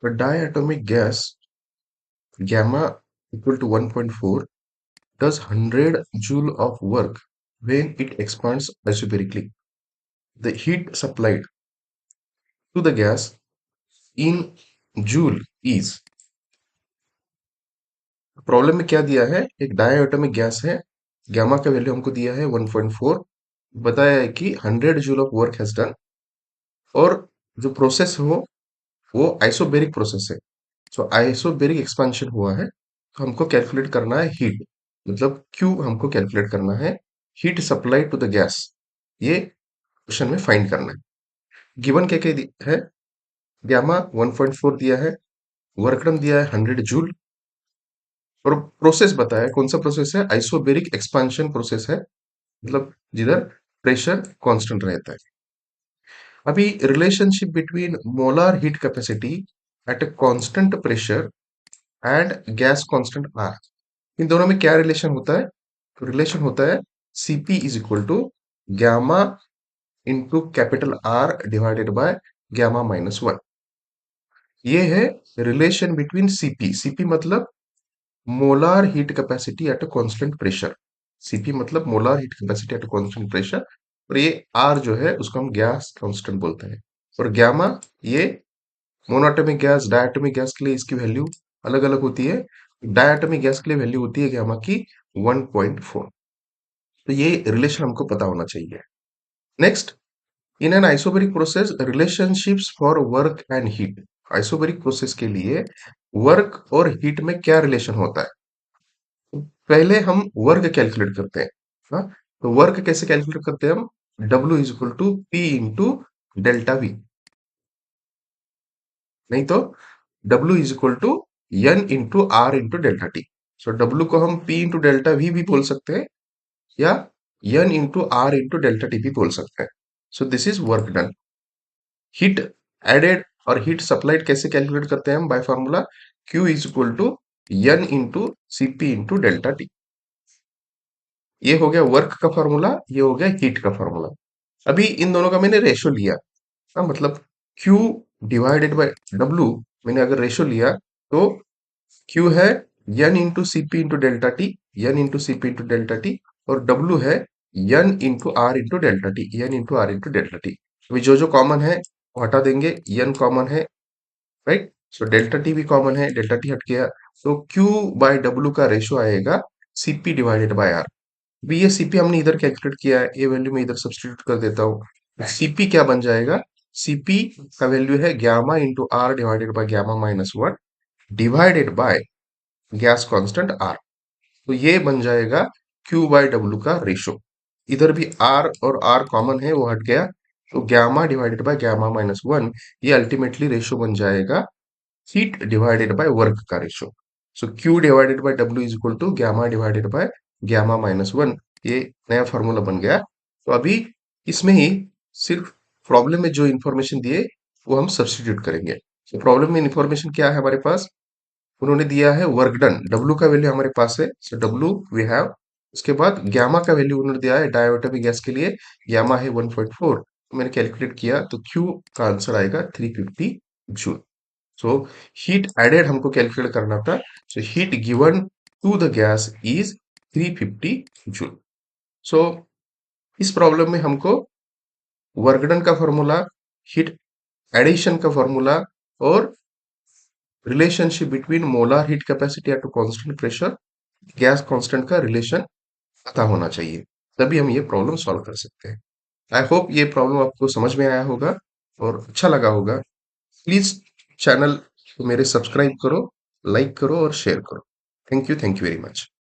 A diatomic gas gamma equal to 1.4 does 100 joule of work when it expands isobarically. The heat supplied to the gas in joule is। Problem में क्या दिया है, एक diatomic gas है, gamma का value हमको दिया है 1.4, बताया है कि 100 joule of work has done, और जो प्रोसेस हो वो आइसोबेरिक प्रोसेस है। सो आइसोबेरिक एक्सपेंशन हुआ है, तो हमको कैलकुलेट करना है हीट, मतलब क्यू हमको कैलकुलेट करना है, heat supply to the gas, ये क्वेश्चन में फाइंड करना है। गिवन क्या क्या है, गामा 1.4 दिया है, वर्क डन दिया है 100 जूल, और प्रोसेस बताया है, कौन सा प्रोसेस है, आइसोबेरिक एक्सपेंशन प्रोसेस है, मतलब जिधर प्रेशर कांस्टेंट रहता है। अभी relationship between molar heat capacity at a constant pressure and gas constant R, इन दोनों में क्या रिलेशन होता है, तो रिलेशन होता है CP is equal to gamma into capital R divided by gamma minus one. ये है रिलेशन बिटवीन सीपी। सीपी मतलब molar heat capacity at a constant pressure, CP मतलब molar heat capacity at a constant pressure, और ये are जो है उसको हम गैस कांस्टेंट बोलते हैं। और गैमा, ये मोनोएटॉमिक गैस डायटोमिक गैस के लिए इसकी वैल्यू अलग अलग होती है। डायटोमिक गैस के लिए वैल्यू होती है गैमा की 1.4। तो ये रिलेशन हमको पता होना चाहिए। Next, in an isobaric process relationships for work and heat. Isobaric process के लिए वर्क और हीट में क्या रिलेशन होता है, पहले हम वर्क कैलकुलेट करते हैं। हाँ, तो वर्क कैसे कैलकुलेट करते हैं हम, W is equal to P into delta V, नहीं तो W is equal to n into R into delta T. So W को हम P इंटू डेल्टा वी भी बोल सकते हैं, या n into R into delta T भी बोल सकते हैं। So this is work done. Heat added और हीट सप्लाइड कैसे कैलकुलेट करते हैं हम, by formula Q is equal to n into C P into delta T. ये हो गया वर्क का फॉर्मूला, ये हो गया हीट का फॉर्मूला। अभी इन दोनों का मैंने रेशो लिया, हाँ, मतलब Q डिवाइडेड बाय W, मैंने अगर रेशो लिया तो Q है n into C P into delta T, n into C P into delta T, और W है n into R into delta T, n into R into delta T. अभी जो जो कॉमन है वो हटा देंगे, n कॉमन है, राइट, सो डेल्टा टी भी कॉमन है, डेल्टा टी हट गया, तो Q बाय W का रेशो आएगा सीपी डिवाइडेड बाय आर। अभी ये सीपी हमने इधर कैलकुलेट किया है, ये वैल्यू मैं इधर सब्स्टिट्यूट कर देता हूँ। सीपी क्या बन जाएगा, सीपी का वैल्यू है gamma into R divided by gamma minus one divided by gas constant R. तो ये बन जाएगा क्यू बाय डब्ल्यू का रेशो। इधर भी आर और आर कॉमन है, वो हट गया, तो gamma divided by gamma minus one, ये अल्टीमेटली रेशो बन जाएगा हीट डिवाइडेड बाय वर्क का ratio. So Q divided by W is equal to gamma divided by gamma minus one, ये नया फॉर्मूला बन गया। तो अभी इसमें ही सिर्फ प्रॉब्लम में जो इंफॉर्मेशन दिए वो हम सब्स्टिट्यूट करेंगे। तो प्रॉब्लम में इंफॉर्मेशन क्या है हमारे पास, उन्होंने दिया है वर्क डन, W का वैल्यू हमारे पास है, सो W वी हैव। उसके बाद गैमा का वैल्यू उन्होंने दिया है डायटोमिक गैस के लिए, गैमा है 1.4, मैंने कैलकुलेट किया तो Q का आंसर आएगा 350 जूल। सो हीट एडेड हमको कैलकुलेट करना था, so heat given to the gas is 350 joule. So इस प्रॉब्लम में हमको वर्क डन का फॉर्मूला, हीट एडिशन का फॉर्मूला, और relationship between molar heat capacity at constant pressure, gas constant का रिलेशन पता होना चाहिए, तभी हम ये प्रॉब्लम सॉल्व कर सकते हैं। आई होप ये प्रॉब्लम आपको समझ में आया होगा और अच्छा लगा होगा। प्लीज चैनल को मेरे सब्सक्राइब करो, लाइक करो और शेयर करो। Thank you very much.